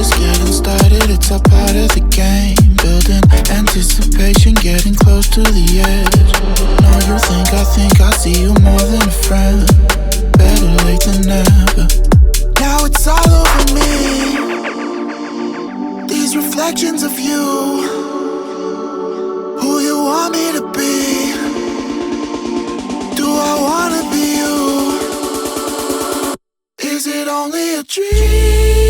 just getting started, it's all part of the game. Building anticipation, getting close to the edge. No, you think I see you more than a friend. Better late than never. Now it's all over me. These reflections of you, who you want me to be. Do I wanna be you? Is it only a dream?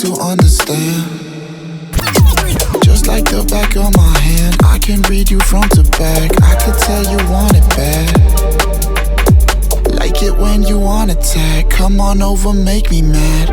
To understand, just like the back of my hand, I can read you front to back. I could tell you want it bad, like it when you want attack. Come on over, make me mad.